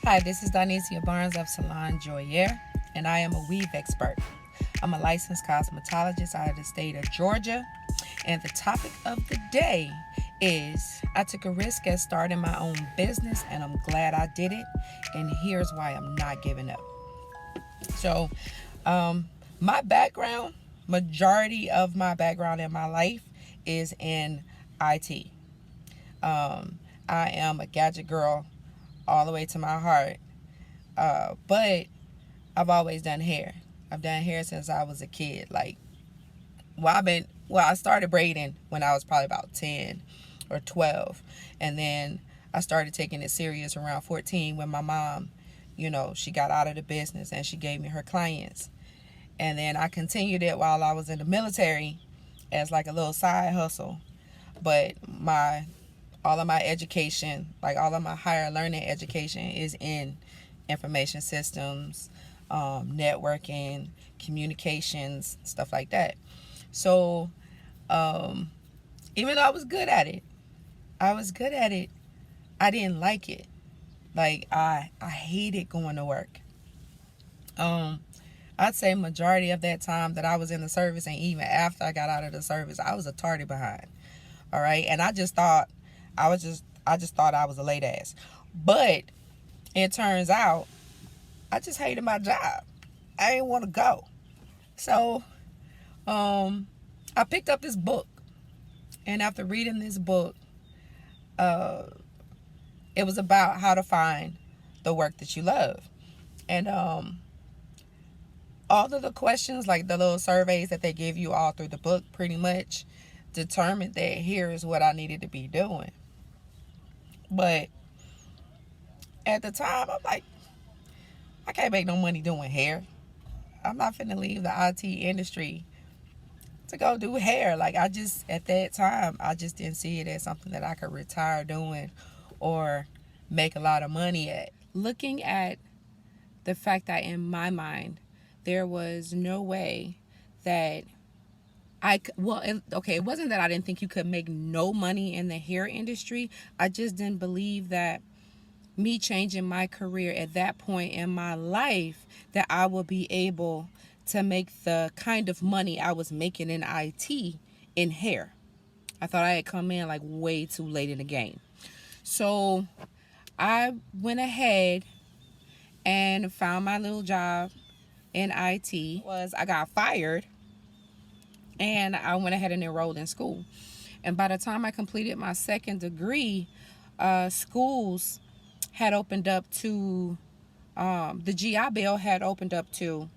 Hi, this is Dyniecia Barnes of Salon, JOIERE, and I am a weave expert. I'm a licensed cosmetologist out of the state of Georgia, and the topic of the day is I took a risk at starting my own business, and I'm glad I did it, and here's why I'm not giving up. So, my background, majority of my background in my life is in IT. I am a gadget girl all the way to my heart. But I've always done hair. I've done hair since I was a kid. I started braiding when I was probably about 10 or 12. And then I started taking it serious around 14 when my mom, she got out of the business and she gave me her clients. And then I continued it while I was in the military as like a little side hustle. But all of my education, like all of my higher learning education, is in information systems, networking, communications, stuff like that. So even though I was good at it, I didn't like it. Like I hated going to work. I'd say majority of that time that I was in the service, and even after I got out of the service, I was a tardy behind. All right, and I just thought I was a late ass. But it turns out I just hated my job. I didn't want to go. So I picked up this book, and after reading this book, it was about how to find the work that you love. And all of the questions, like the little surveys that they give you all through the book, pretty much determined that here is what I needed to be doing. But at the time, I'm like, I can't make no money doing hair. I'm not finna leave the IT industry to go do hair. At that time, I just didn't see it as something that I could retire doing or make a lot of money at. Looking at the fact that in my mind, there was no way that it wasn't that I didn't think you could make no money in the hair industry. I just didn't believe that me changing my career at that point in my life, that I would be able to make the kind of money I was making in IT in hair. I thought I had come in like way too late in the game. So I went ahead and found my little job in IT. I got fired, and I went ahead and enrolled in school. And by the time I completed my second degree, schools had opened up to, the GI Bill had opened up to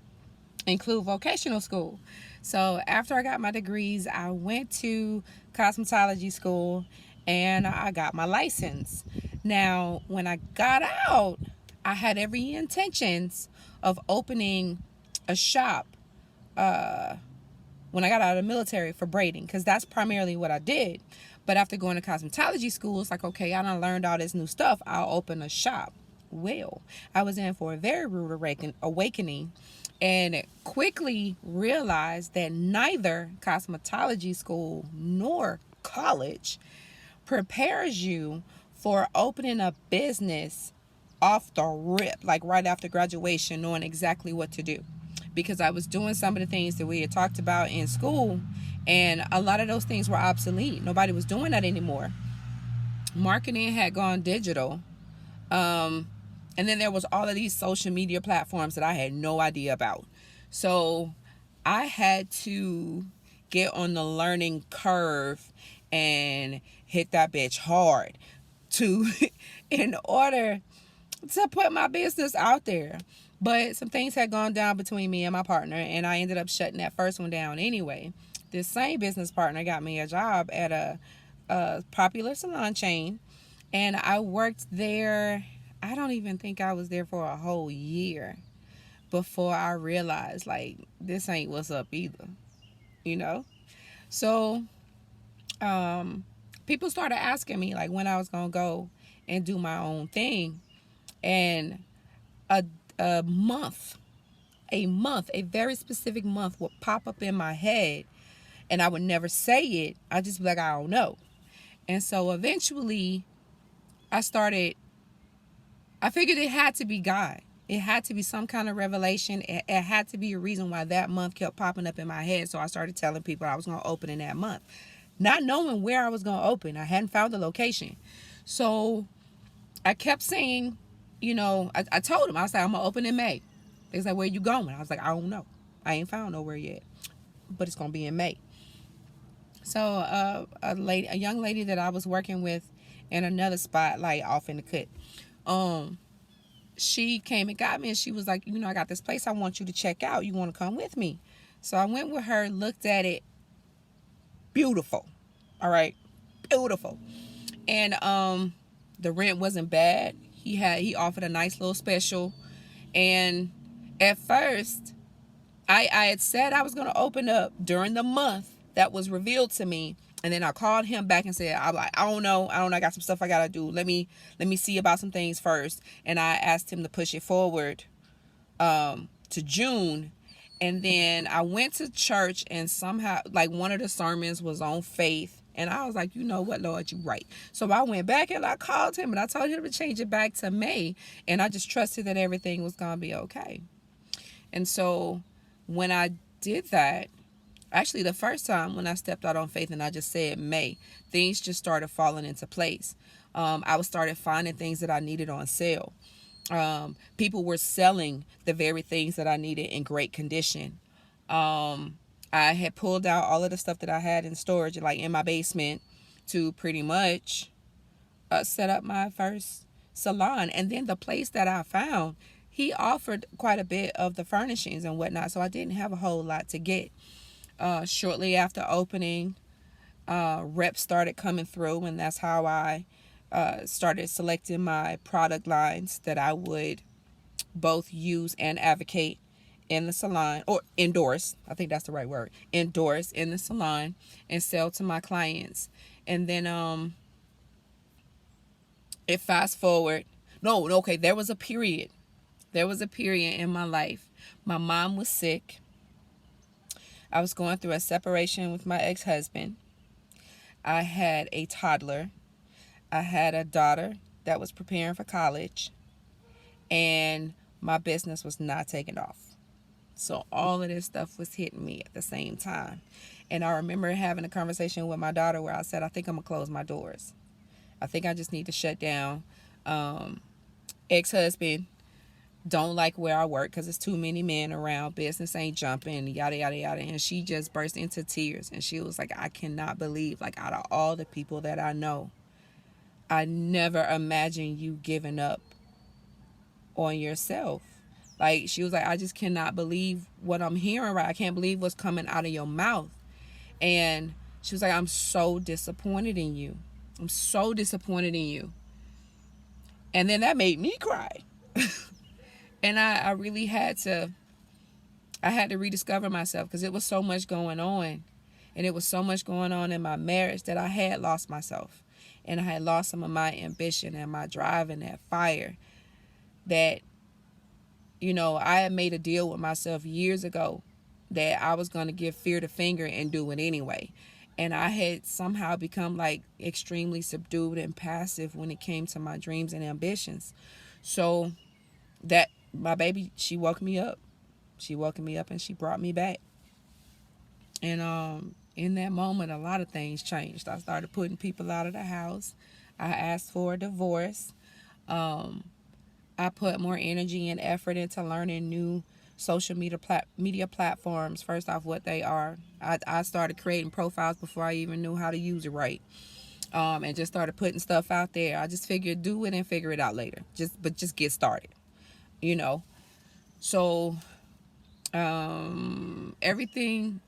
include vocational school. So after I got my degrees, I went to cosmetology school and I got my license. Now, when I got out, I had every intentions of opening a shop when I got out of the military for braiding, because that's primarily what I did. But after going to cosmetology school, it's like, okay, I done learned all this new stuff. I'll open a shop. Well, I was in for a very rude awakening, and quickly realized that neither cosmetology school nor college prepares you for opening a business off the rip, like right after graduation, knowing exactly what to do. Because I was doing some of the things that we had talked about in school, and a lot of those things were obsolete. Nobody was doing that anymore. Marketing had gone digital. And then there was all of these social media platforms that I had no idea about. So I had to get on the learning curve and hit that bitch hard to in order to put my business out there. But some things had gone down between me and my partner, and I ended up shutting that first one down anyway. This same business partner got me a job at a popular salon chain, and I worked there. I don't even think I was there for a whole year before I realized, like, this ain't what's up either, you know? So people started asking me, like, when I was going to go and do my own thing. And a month, a very specific month would pop up in my head, and I would never say it. I'd just be like, I don't know. And so eventually I started I figured it had to be God. It had to be some kind of revelation. It had to be a reason why that month kept popping up in my head. So I started telling people I was going to open in that month, not knowing where I was going to open. I hadn't found the location. So I kept saying, I told them, I was like, I'm going to open in May. They was like, where you going? I was like, I don't know. I ain't found nowhere yet, but it's going to be in May. So a young lady that I was working with in another spot, like off in the cut, she came and got me, and she was like, I got this place I want you to check out. You want to come with me? So I went with her, looked at it. Beautiful. All right. Beautiful. And the rent wasn't bad. He offered a nice little special. And at first, I had said I was going to open up during the month that was revealed to me. And then I called him back and said, I'm like, I don't know. I got some stuff I got to do. Let me see about some things first. And I asked him to push it forward to June. And then I went to church, and somehow, like, one of the sermons was on faith. And I was like, you know what, Lord, you're right. So I went back and I called him and I told him to change it back to May. And I just trusted that everything was going to be okay. And so when I did that, actually the first time when I stepped out on faith and I just said May, things just started falling into place. I started finding things that I needed on sale. People were selling the very things that I needed in great condition. I had pulled out all of the stuff that I had in storage, like in my basement, to pretty much set up my first salon. And then the place that I found, he offered quite a bit of the furnishings and whatnot, so I didn't have a whole lot to get. Shortly after opening, reps started coming through, and that's how I started selecting my product lines that I would both use and advocate in the salon, or endorse, I think that's the right word, endorse in the salon and sell to my clients. And then it fast forward. No, okay, there was a period in my life. My mom was sick. I was going through a separation with my ex-husband. I had a toddler. I had a daughter that was preparing for college. And my business was not taking off. So all of this stuff was hitting me at the same time. And I remember having a conversation with my daughter where I said, I think I'm going to close my doors. I think I just need to shut down. Ex-husband don't like where I work because there's too many men around. Business ain't jumping, yada, yada, yada. And she just burst into tears. And she was like, I cannot believe, like, out of all the people that I know, I never imagined you giving up on yourself. Like, she was like, I just cannot believe what I'm hearing right. I can't believe what's coming out of your mouth. And she was like, I'm so disappointed in you. I'm so disappointed in you. And then that made me cry. And I really had to rediscover myself, because it was so much going on. And it was so much going on in my marriage that I had lost myself. And I had lost some of my ambition and my drive and that fire that, I had made a deal with myself years ago that I was going to give fear the finger and do it anyway. And I had somehow become like extremely subdued and passive when it came to my dreams and ambitions. So that my baby, she woke me up. She woke me up and she brought me back. And in that moment, a lot of things changed. I started putting people out of the house. I asked for a divorce. I put more energy and effort into learning new social media platforms. First off, what they are. I started creating profiles before I even knew how to use it right. And just started putting stuff out there. I just figured do it and figure it out later. Just get started. So everything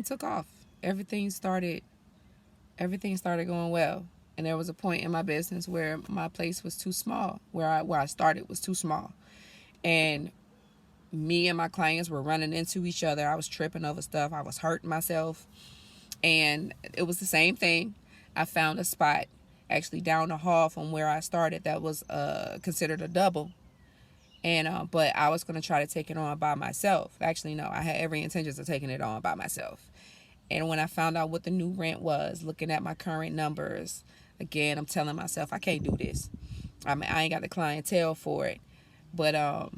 took off. Everything started going well. And there was a point in my business where my place was too small. Where I started was too small. And me and my clients were running into each other. I was tripping over stuff. I was hurting myself. And it was the same thing. I found a spot actually down the hall from where I started that was considered a double. And but I was going to try to take it on by myself. Actually, no, I had every intention of taking it on by myself. And when I found out what the new rent was, looking at my current numbers, again, I'm telling myself, I can't do this. I mean, I ain't got the clientele for it. But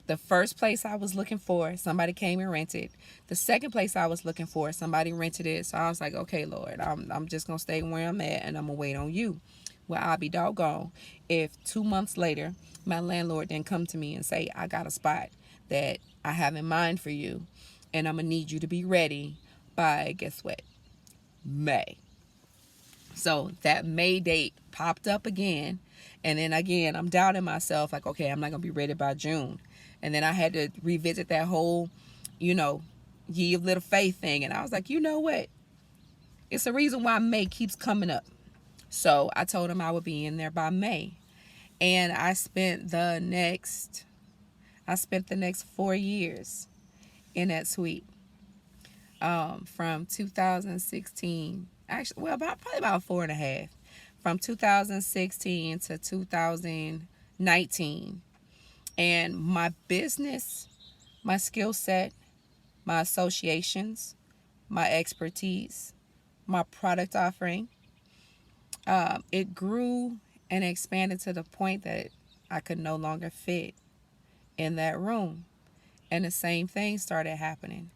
the first place I was looking for, somebody came and rented. The second place I was looking for, somebody rented it. So I was like, okay, Lord, I'm just going to stay where I'm at and I'm going to wait on you. Well, I'll be doggone if 2 months later, my landlord didn't come to me and say, I got a spot that I have in mind for you and I'm going to need you to be ready by, guess what, May. So that May date popped up again. And then again, I'm doubting myself, like, okay, I'm not going to be ready by June. And then I had to revisit that whole, ye of little faith thing. And I was like, you know what? It's the reason why May keeps coming up. So I told him I would be in there by May. And I spent the next 4 years in that suite. From 2016, actually, well, probably about 4.5. From 2016 to 2019. And my business, my skill set, my associations, my expertise, my product offering, it grew and expanded to the point that I could no longer fit in that room. And the same thing started happening.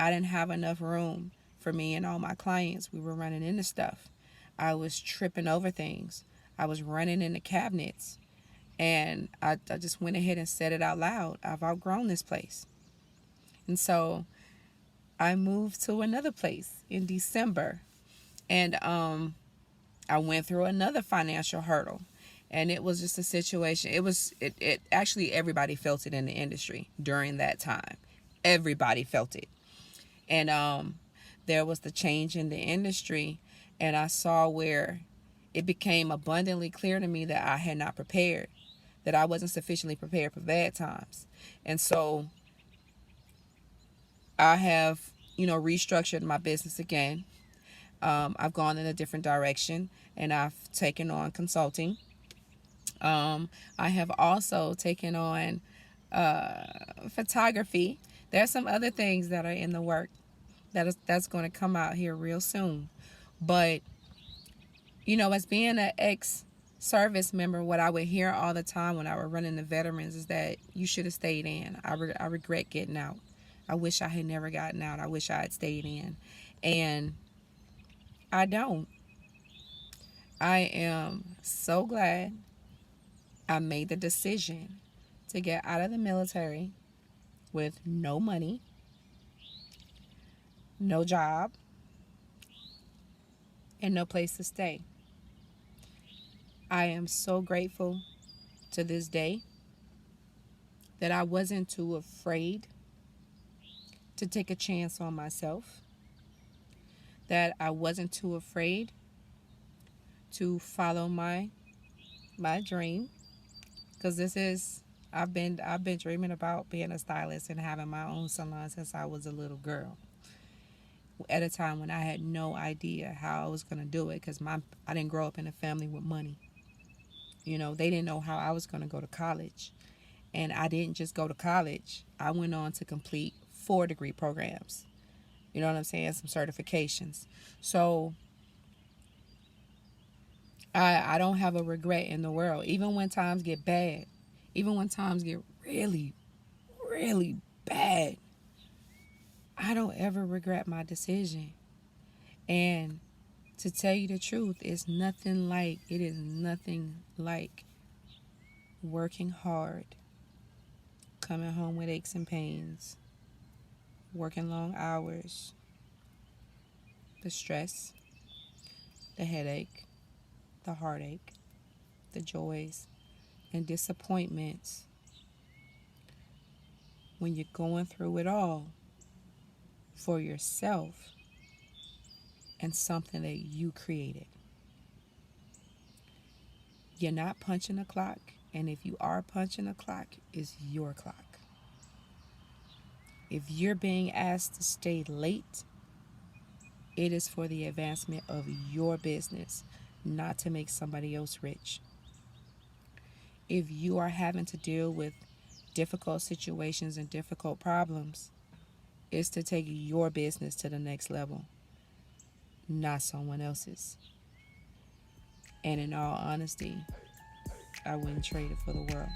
I didn't have enough room for me and all my clients. We were running into stuff. I was tripping over things. I was running into cabinets. And I just went ahead and said it out loud. I've outgrown this place. And so I moved to another place in December. And I went through another financial hurdle. And it was just a situation. It actually, everybody felt it in the industry during that time. Everybody felt it. And there was the change in the industry. And I saw where it became abundantly clear to me that I had not prepared, that I wasn't sufficiently prepared for bad times. And so I have, restructured my business again. I've gone in a different direction and I've taken on consulting. I have also taken on photography. There's some other things that are in the work that's going to come out here real soon. But, as being an ex-service member, what I would hear all the time when I was running the veterans is that you should have stayed in. I regret getting out. I wish I had never gotten out. I wish I had stayed in. And I don't. I am so glad I made the decision to get out of the military with no money, no job, and no place to stay. I am so grateful to this day that I wasn't too afraid to take a chance on myself, that I wasn't too afraid to follow my dream, because I've been dreaming about being a stylist and having my own salon since I was a little girl, at a time when I had no idea how I was going to do it, because I didn't grow up in a family with money. They didn't know how I was going to go to college. And I didn't just go to college. I went on to complete 4-degree programs. You know what I'm saying? Some certifications. So I don't have a regret in the world. Even when times get bad, even when times get really, really bad, I don't ever regret my decision. And to tell you the truth, it is nothing like working hard, coming home with aches and pains, working long hours, the stress, the headache, the heartache, the joys, and disappointments. When you're going through it all for yourself and something that you created. You're not punching a clock, and if you are punching a clock, it's your clock. If you're being asked to stay late, it is for the advancement of your business, not to make somebody else rich. If you are having to deal with difficult situations and difficult problems, it's to take your business to the next level, not someone else's. And in all honesty, I wouldn't trade it for the world.